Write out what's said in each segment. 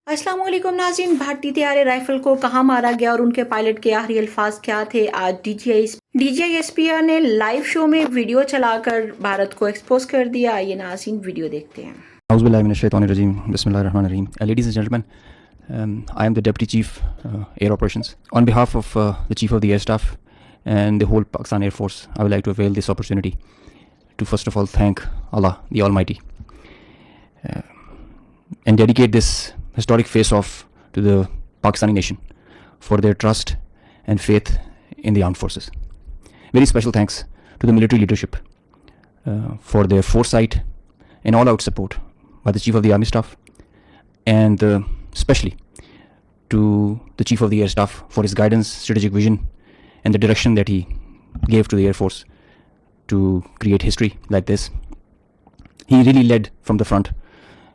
अस्सलाम वालेकुम नाज़रीन। भारतीय तैयारे राइफल को कहाँ मारा गया और उनके पायलट के आखिरी अल्फाज क्या थे, आज डीजीआईएसपीआर ने लाइव शो में वीडियो चलाकर भारत को एक्सपोज कर दिया। आइए नाज़रीन वीडियो देखते हैं। Ladies and gentlemen, I am the Deputy Chief Air Operations. On behalf of the Chief of the Air Staff and the whole Pakistan Air Force, I would like to avail this opportunity to first of all thank Allah, the Almighty, and dedicate this historic face-off to the Pakistani nation for their trust and faith in the armed forces. Very special thanks to the military leadership for their foresight and all-out support by the Chief of the Army Staff, and especially to the Chief of the Air Staff for his guidance, strategic vision, and the direction that he gave to the Air Force to create history like this. He really led from the front.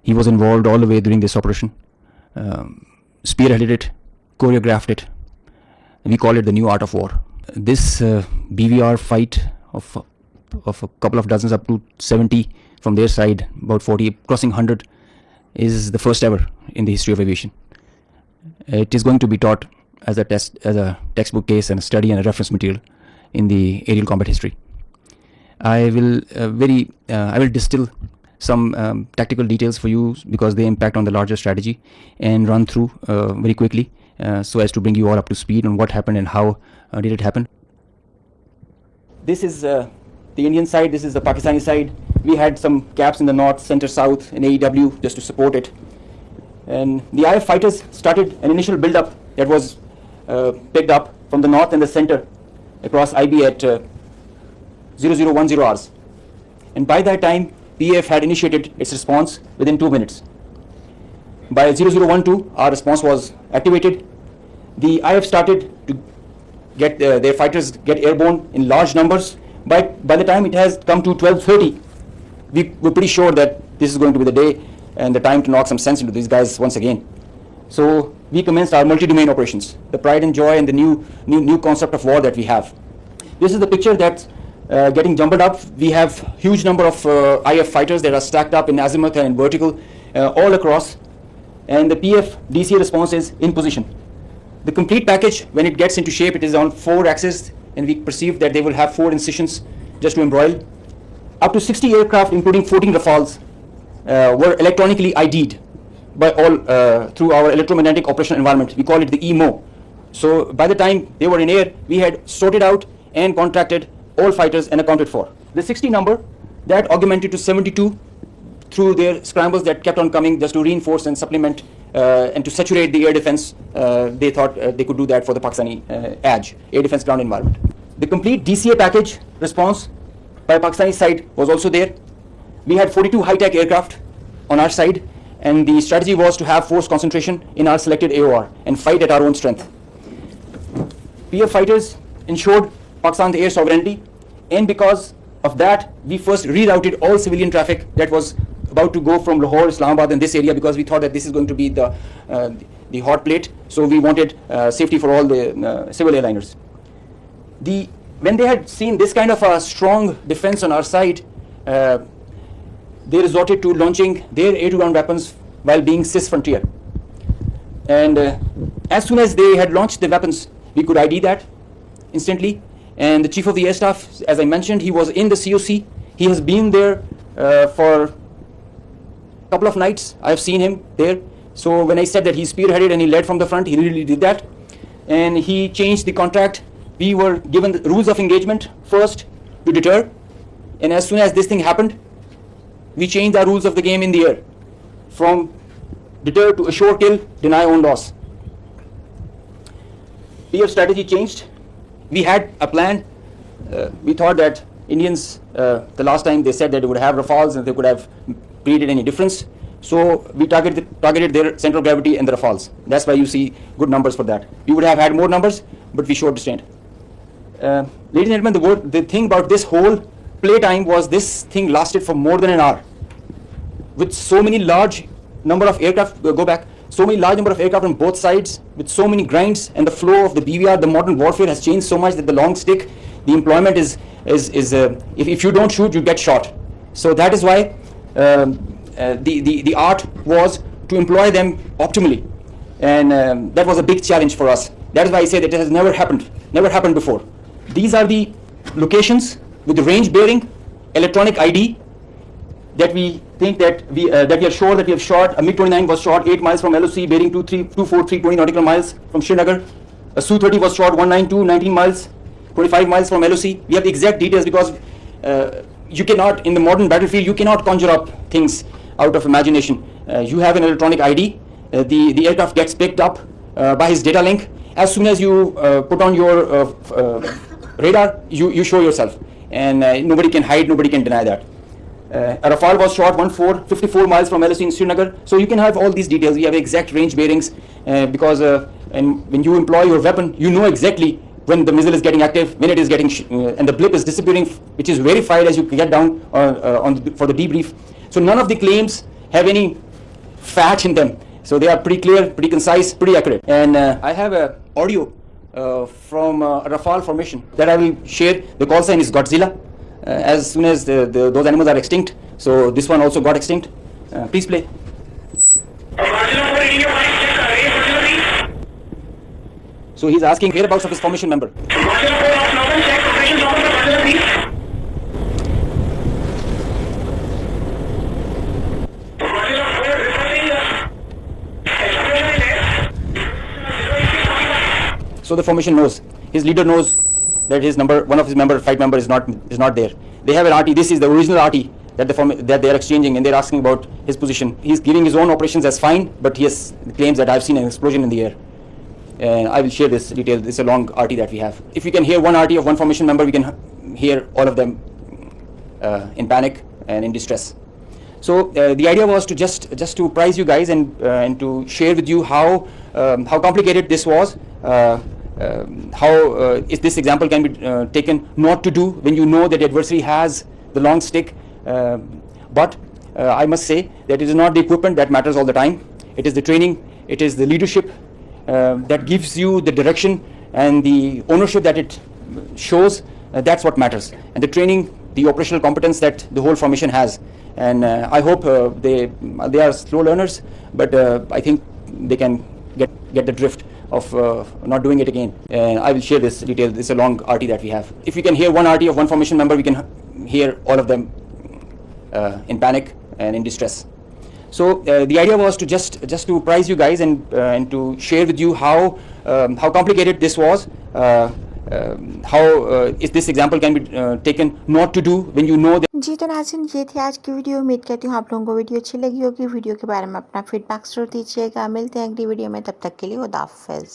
He was involved all the way during this operation, spearheaded it, choreographed it. We call it the new art of war. This BVR fight of a couple of dozens up to 70 from their side, about 40, crossing 100, is the first ever in the history of aviation. It is going to be taught as a textbook case and a study and a reference material in the aerial combat history. I will distill some tactical details for you because they impact on the larger strategy, and run through very quickly so as to bring you all up to speed on what happened and how did it happen. This is the Indian side, this is the Pakistani side. We had some gaps in the north, center, south in AEW just to support it. And the IF fighters started an initial build-up that was picked up from the north and the center across IB at 0010 hours. And by that time, PAF had initiated its response within 2 minutes. By 0012, our response was activated. The IF started to get their fighters get airborne in large numbers. By the time it has come to 12:30, we were pretty sure that this is going to be the day and the time to knock some sense into these guys once again. So we commenced our multi-domain operations, the pride and joy and the new concept of war that we have. This is the picture that's getting jumbled up. We have huge number of IF fighters that are stacked up in azimuth and in vertical all across, and the PF DCA response is in position. The complete package, when it gets into shape, it is on 4 axes, and we perceive that they will have 4 incisions just to embroil. Up to 60 aircraft, including 14 Rafales, were electronically ID'd by all through our electromagnetic operational environment. We call it the EMO. So by the time they were in air, we had sorted out and contracted all fighters and accounted for. The 60 number, that augmented to 72 through their scrambles that kept on coming just to reinforce and supplement and to saturate the air defense. They thought they could do that for the Pakistani ADGE, air defense ground environment. The complete DCA package response by Pakistani side was also there. We had 42 high-tech aircraft on our side, and the strategy was to have force concentration in our selected AOR and fight at our own strength. PF fighters ensured Pakistan's air sovereignty, and because of that, we first rerouted all civilian traffic that was about to go from Lahore, Islamabad, and this area, because we thought that this is going to be the hot plate. So we wanted safety for all the civil airliners. When they had seen this kind of a strong defense on our side, they resorted to launching their air-to-ground weapons while being cis-frontier. And as soon as they had launched the weapons, we could ID that instantly. And the Chief of the Air Staff, as I mentioned, he was in the COC. He has been there for a couple of nights. I have seen him there. So when I said that he spearheaded and he led from the front, he really did that. And he changed the contract. We were given the rules of engagement first to deter. And as soon as this thing happened, we changed our rules of the game in the air from deter to assure kill, deny own loss. PF strategy changed. We had a plan. We thought that Indians, the last time they said that they would have Rafales and they could have created any difference. So we targeted their center of gravity and the Rafales. That's why you see good numbers for that. We would have had more numbers, but we showed restraint. Ladies and gentlemen, the thing about this whole playtime was this thing lasted for more than an hour. With so many large number of aircraft, so many large number of aircraft on both sides, with so many grinds, and the flow of the BVR, the modern warfare has changed so much that the long stick, the employment is if you don't shoot, you get shot. So that is why the art was to employ them optimally. And that was a big challenge for us. That is why I say that it has never happened before. These are the locations with the range bearing, electronic ID that we think that we are sure that we have shot. A MiG-29 was shot 8 miles from LOC, bearing 24320 nautical miles from Srinagar. A Su-30 was shot 192, 19 miles, 25 miles from LOC. We have the exact details because you cannot, in the modern battlefield, you cannot conjure up things out of imagination. You have an electronic ID. The aircraft gets picked up by his data link. As soon as you put on your radar, you show yourself, and nobody can hide, nobody can deny that. A Rafale was shot 54 miles from LOC in Srinagar. So you can have all these details. We have exact range bearings because and when you employ your weapon, you know exactly when the missile is getting active, when it is getting and the blip is disappearing, which is verified as you get down for the debrief. So none of the claims have any fat in them. So they are pretty clear, pretty concise, pretty accurate. And I have a audio from a Rafale formation that I will share. The call sign is Godzilla. As soon as those animals are extinct, so this one also got extinct. Please play. So he's asking whereabouts of his formation member. So the formation knows, his leader knows that his number, one of his flight member is not there. They have an RT. This is the original RT that they are exchanging, and they're asking about his position. He's giving his own operations as fine, but he has claims that I've seen an explosion in the air. And I will share this detail. This is a long RT that we have. If we can hear one RT of one formation member, we can hear all of them in panic and in distress. So the idea was to just to apprise you guys and to share with you how complicated this was. How if this example can be taken not to do when you know that the adversary has the long stick. But I must say that it is not the equipment that matters all the time. It is the training, it is the leadership that gives you the direction and the ownership that it shows. That's what matters. And the training, the operational competence that the whole formation has. And I hope they are slow learners, but I think they can get the drift of not doing it again. And I will share this detail. This is a long RT that we have. If we can hear one RT of one formation member, we can hear all of them in panic and in distress. So the idea was to just to apprise you guys and to share with you how complicated this was. How if this example can be taken not to do when you know that. जी तो नाज़रीन, ये थी आज की video. उम्मीद करती हूँ आप लोगों को वीडियो अच्छी लगी होगी। वीडियो के बारे में अपना फीडबैक जरूर दीजिएगा। मिलते हैं अगली वीडियो में, तब तक के लिए खुदा हाफिज़।